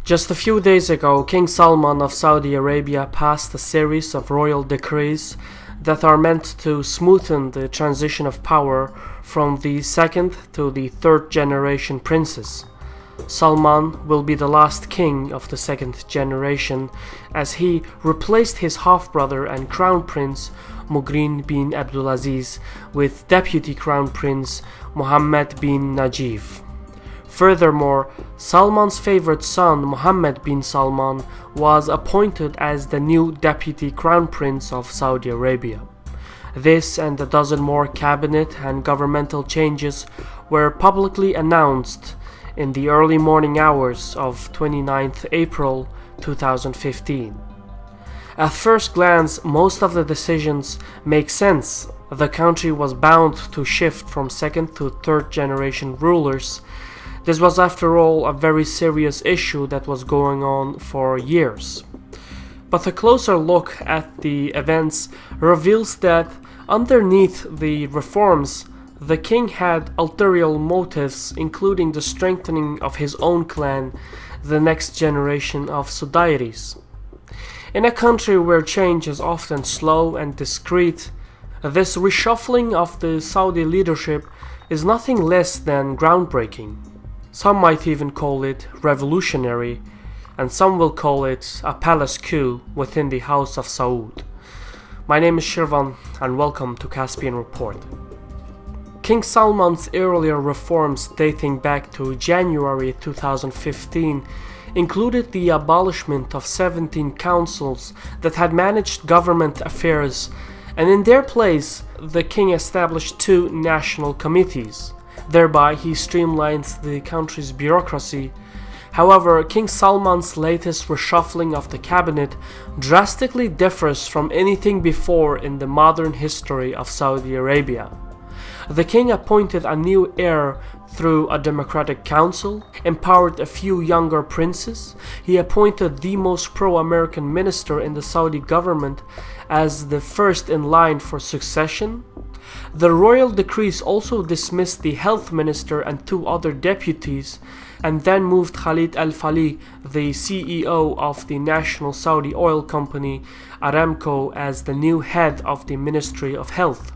Just a few days ago, King Salman of Saudi Arabia passed a series of royal decrees that are meant to smoothen the transition of power from the second to the third generation princes. Salman will be the last king of the second generation, as he replaced his half-brother and crown prince Muqrin bin Abdulaziz with deputy crown prince Mohammed bin Nayef. Furthermore, Salman's favorite son Mohammed bin Salman was appointed as the new deputy crown prince of Saudi Arabia. This and a dozen more cabinet and governmental changes were publicly announced in the early morning hours of 29th April 2015. At first glance, most of the decisions make sense. The country was bound to shift from second to third generation rulers. This was, after all, a very serious issue that was going on for years. But a closer look at the events reveals that underneath the reforms, the king had ulterior motives, including the strengthening of his own clan, the next generation of Sudairis. In a country where change is often slow and discreet, this reshuffling of the Saudi leadership is nothing less than groundbreaking. Some might even call it revolutionary, and some will call it a palace coup within the House of Saud. My name is Shirvan, and welcome to Caspian Report. King Salman's earlier reforms dating back to January 2015 included the abolishment of 17 councils that had managed government affairs, and in their place, the king established 2 national committees. Thereby, he streamlined the country's bureaucracy. However, King Salman's latest reshuffling of the cabinet drastically differs from anything before in the modern history of Saudi Arabia. The king appointed a new heir through a democratic council, empowered a few younger princes. He appointed the most pro-American minister in the Saudi government as the first in line for succession. The royal decrees also dismissed the health minister and 2 other deputies, and then moved Khalid al-Falih, the CEO of the national Saudi oil company Aramco, as the new head of the Ministry of Health.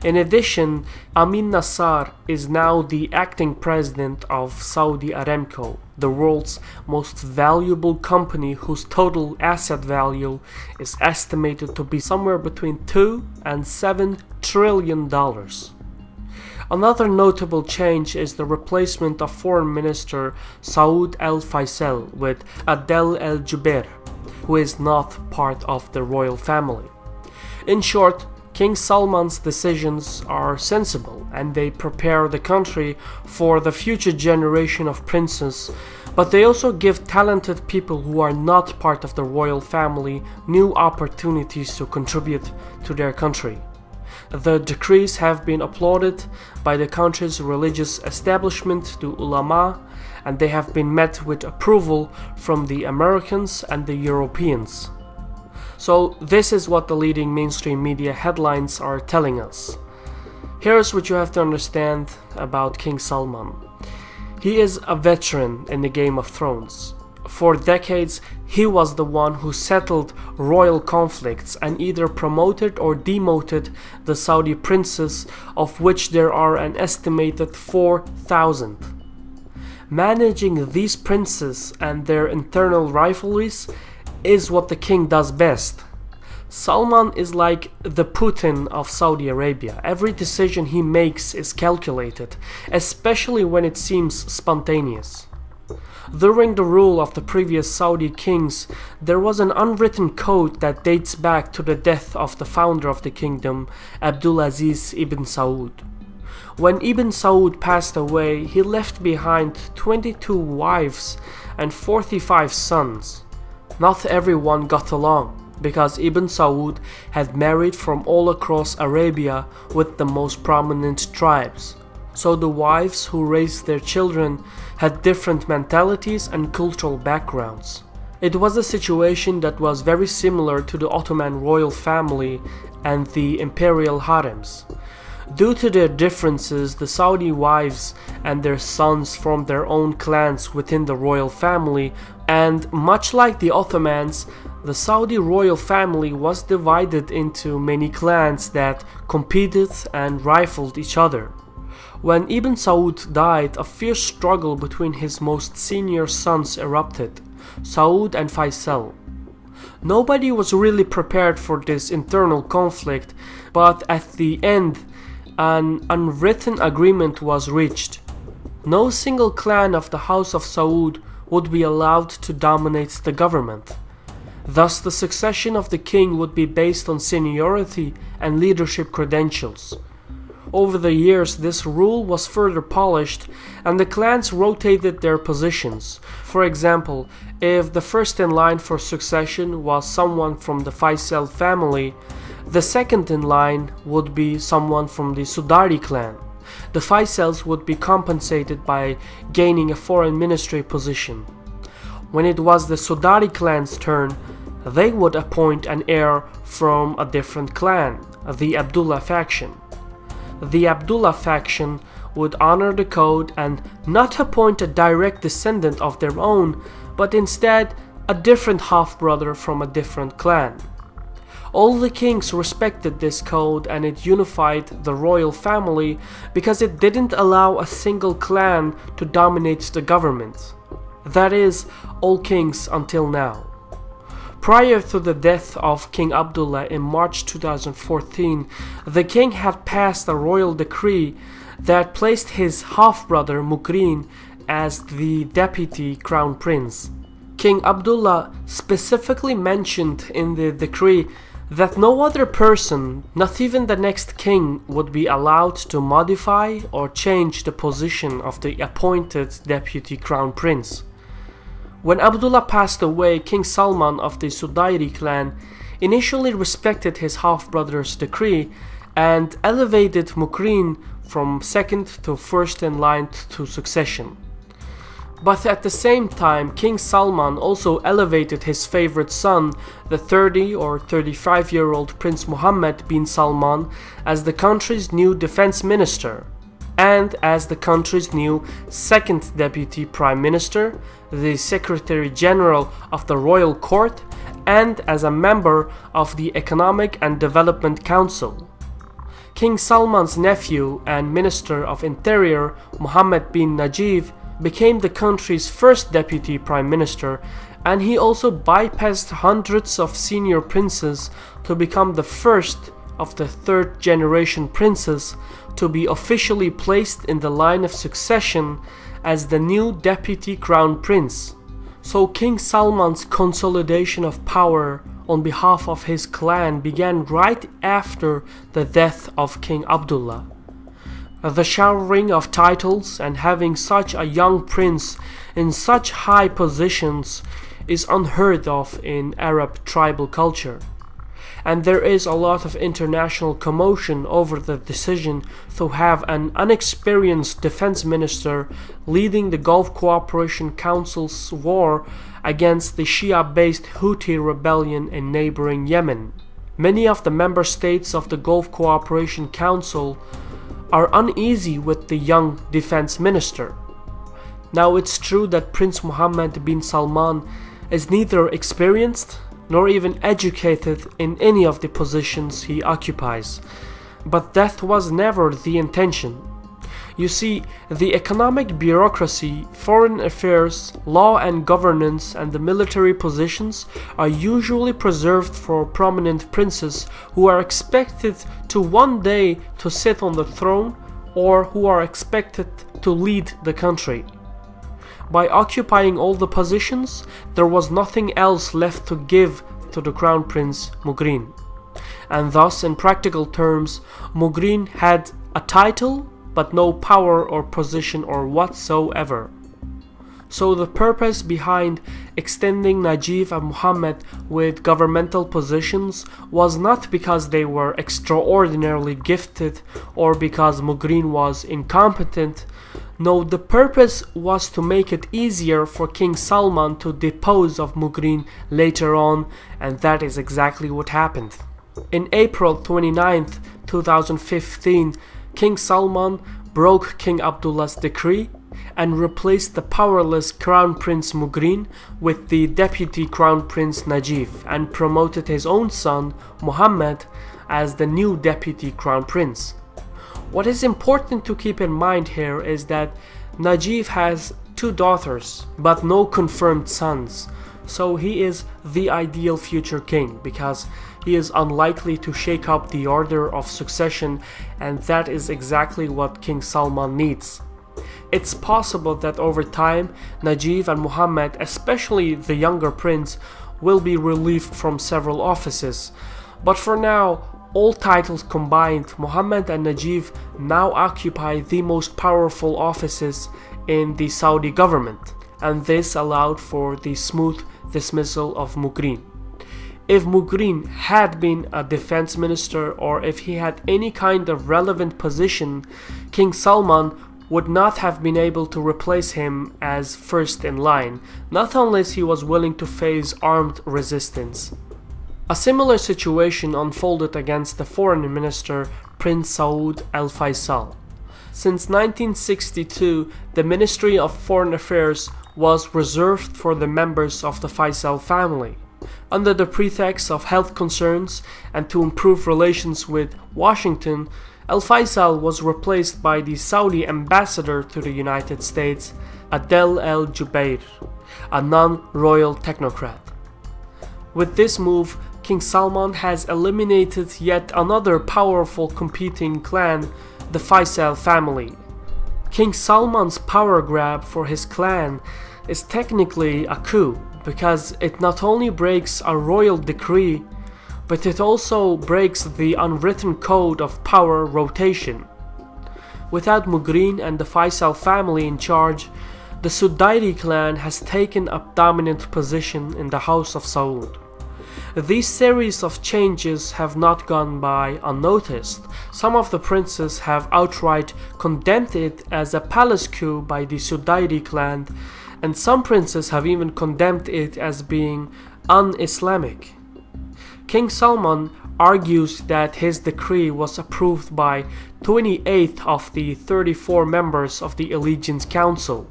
In addition, Amin Nasser is now the acting president of Saudi Aramco, the world's most valuable company whose total asset value is estimated to be somewhere between $2 and $7 trillion. Another notable change is the replacement of Foreign Minister Saud al-Faisal with Adel al-Jubeir, who is not part of the royal family. In short, King Salman's decisions are sensible, and they prepare the country for the future generation of princes, but they also give talented people who are not part of the royal family new opportunities to contribute to their country. The decrees have been applauded by the country's religious establishment, the ulama, and they have been met with approval from the Americans and the Europeans. So this is what the leading mainstream media headlines are telling us. Here's what you have to understand about King Salman. He is a veteran in the Game of Thrones. For decades, he was the one who settled royal conflicts and either promoted or demoted the Saudi princes, of which there are an estimated 4,000. Managing these princes and their internal rivalries is what the king does best. Salman is like the Putin of Saudi Arabia. Every decision he makes is calculated, especially when it seems spontaneous. During the rule of the previous Saudi kings, there was an unwritten code that dates back to the death of the founder of the kingdom, Abdulaziz ibn Saud. When Ibn Saud passed away, he left behind 22 wives and 45 sons. Not everyone got along, because Ibn Saud had married from all across Arabia with the most prominent tribes. So the wives who raised their children had different mentalities and cultural backgrounds. It was a situation that was very similar to the Ottoman royal family and the imperial harems. Due to their differences, the Saudi wives and their sons formed their own clans within the royal family, And much like the Ottomans, the Saudi royal family was divided into many clans that competed and rivaled each other. When Ibn Saud died, a fierce struggle between his most senior sons erupted, Saud and Faisal. Nobody was really prepared for this internal conflict, but at the end, an unwritten agreement was reached. No single clan of the House of Saud would be allowed to dominate the government. Thus, the succession of the king would be based on seniority and leadership credentials. Over the years, this rule was further polished, and the clans rotated their positions. For example, if the first in line for succession was someone from the Faisal family, the second in line would be someone from the Sudairis clan. The Faisals would be compensated by gaining a foreign ministry position. When it was the Sudairis clan's turn, they would appoint an heir from a different clan, the Abdullah faction. The Abdullah faction would honor the code and not appoint a direct descendant of their own, but instead a different half-brother from a different clan. All the kings respected this code, and it unified the royal family because it didn't allow a single clan to dominate the government. That is, all kings until now. Prior to the death of King Abdullah in March 2014, the king had passed a royal decree that placed his half-brother Muqrin as the deputy crown prince. King Abdullah specifically mentioned in the decree that no other person, not even the next king, would be allowed to modify or change the position of the appointed deputy crown prince. When Abdullah passed away, King Salman of the Sudairis clan initially respected his half-brother's decree and elevated Muqrin from second to first in line to succession. But at the same time, King Salman also elevated his favorite son, the 30 or 35-year-old Prince Mohammed bin Salman, as the country's new defense minister, and as the country's new second deputy prime minister, the secretary general of the royal court, and as a member of the Economic and Development Council. King Salman's nephew and Minister of Interior, Mohammed bin Nayef, became the country's first deputy prime minister, and he also bypassed hundreds of senior princes to become the first of the third generation princes to be officially placed in the line of succession as the new deputy crown prince. So King Salman's consolidation of power on behalf of his clan began right after the death of King Abdullah. The showering of titles and having such a young prince in such high positions is unheard of in Arab tribal culture, and there is a lot of international commotion over the decision to have an unexperienced defense minister leading the Gulf Cooperation Council's war against the Shia-based Houthi rebellion in neighboring Yemen. Many of the member states of the Gulf Cooperation Council are uneasy with the young defense minister. Now, it's true that Prince Mohammed bin Salman is neither experienced nor even educated in any of the positions he occupies, but that was never the intention. You see, the economic bureaucracy, foreign affairs, law and governance, and the military positions are usually preserved for prominent princes who are expected to one day to sit on the throne, or who are expected to lead the country. By occupying all the positions, there was nothing else left to give to the crown prince Muqrin. And thus, in practical terms, Muqrin had a title but no power or position or whatsoever. So the purpose behind extending Nayef and Muhammad with governmental positions was not because they were extraordinarily gifted or because Muqrin was incompetent. No, the purpose was to make it easier for King Salman to depose of Muqrin later on, and that is exactly what happened. In April 29th, 2015, King Salman broke King Abdullah's decree and replaced the powerless Crown Prince Muqrin with the deputy Crown Prince Nayef, and promoted his own son Muhammad as the new deputy Crown Prince. What is important to keep in mind here is that Nayef has 2 daughters but no confirmed sons, so he is the ideal future king because he is unlikely to shake up the order of succession, and that is exactly what King Salman needs. It's possible that over time, Nayef and Muhammad, especially the younger prince, will be relieved from several offices. But for now, all titles combined, Muhammad and Nayef now occupy the most powerful offices in the Saudi government, and this allowed for the smooth dismissal of Muqrin. If Muqrin had been a defense minister, or if he had any kind of relevant position, King Salman would not have been able to replace him as first in line, not unless he was willing to face armed resistance. A similar situation unfolded against the foreign minister Prince Saud al-Faisal. Since 1962, the Ministry of Foreign Affairs was reserved for the members of the Faisal family. Under the pretext of health concerns and to improve relations with Washington, al-Faisal was replaced by the Saudi ambassador to the United States, Adel al-Jubair, a non-royal technocrat. With this move, King Salman has eliminated yet another powerful competing clan, the Faisal family. King Salman's power grab for his clan is technically a coup, because it not only breaks a royal decree, but it also breaks the unwritten code of power rotation. Without Muqrin and the Faisal family in charge, the Sudairis clan has taken a dominant position in the House of Saud. These series of changes have not gone by unnoticed. Some of the princes have outright condemned it as a palace coup by the Sudairis clan, and some princes have even condemned it as being un-Islamic. King Salman argues that his decree was approved by 28 of the 34 members of the Allegiance Council.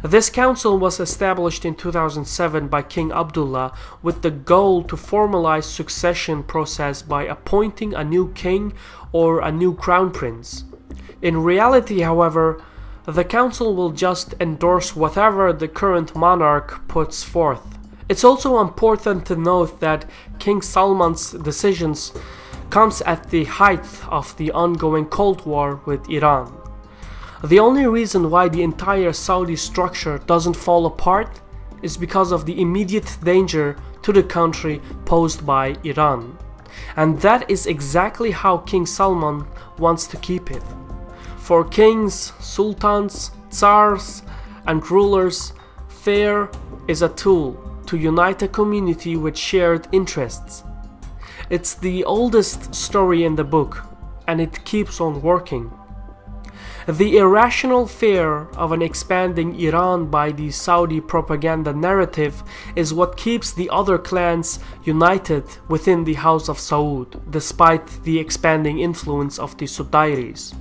This council was established in 2007 by King Abdullah with the goal to formalize succession process by appointing a new king or a new crown prince. In reality, however, the council will just endorse whatever the current monarch puts forth. It's also important to note that King Salman's decisions comes at the height of the ongoing Cold War with Iran. The only reason why the entire Saudi structure doesn't fall apart is because of the immediate danger to the country posed by Iran. And that is exactly how King Salman wants to keep it. For kings, sultans, tsars, and rulers, fear is a tool to unite a community with shared interests. It's the oldest story in the book, and it keeps on working. The irrational fear of an expanding Iran by the Saudi propaganda narrative is what keeps the other clans united within the House of Saud, despite the expanding influence of the Sudairis.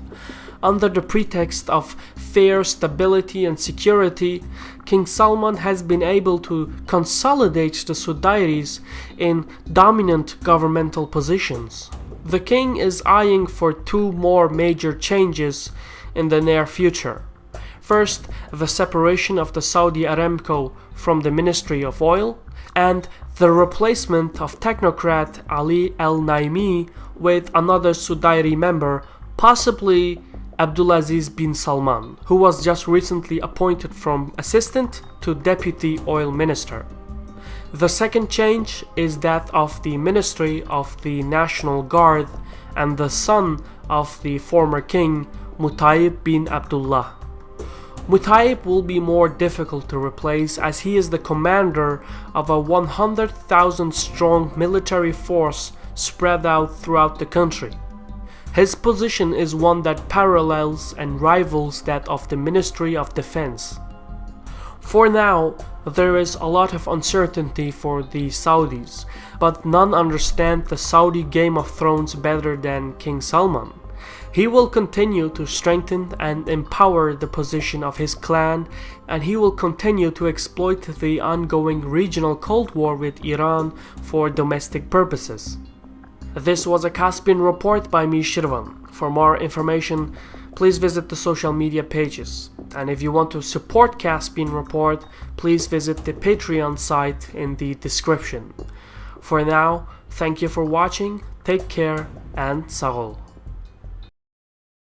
Under the pretext of fair stability and security, King Salman has been able to consolidate the Sudairis in dominant governmental positions. The king is eyeing for 2 more major changes in the near future. First, the separation of the Saudi Aramco from the Ministry of Oil, and the replacement of technocrat Ali al-Naimi with another Sudairi member, possibly Abdulaziz bin Salman, who was just recently appointed from assistant to deputy oil minister. The second change is that of the Ministry of the National Guard and the son of the former king, Mutaib bin Abdullah. Mutaib will be more difficult to replace as he is the commander of a 100,000 strong military force spread out throughout the country. His position is one that parallels and rivals that of the Ministry of Defense. For now, there is a lot of uncertainty for the Saudis, but none understand the Saudi Game of Thrones better than King Salman. He will continue to strengthen and empower the position of his clan, and he will continue to exploit the ongoing regional Cold War with Iran for domestic purposes. This was a Caspian report by me, Shirvan. For more information, please visit the social media pages. And if you want to support Caspian Report, please visit the Patreon site in the description. For now, thank you for watching, take care, and Sarol.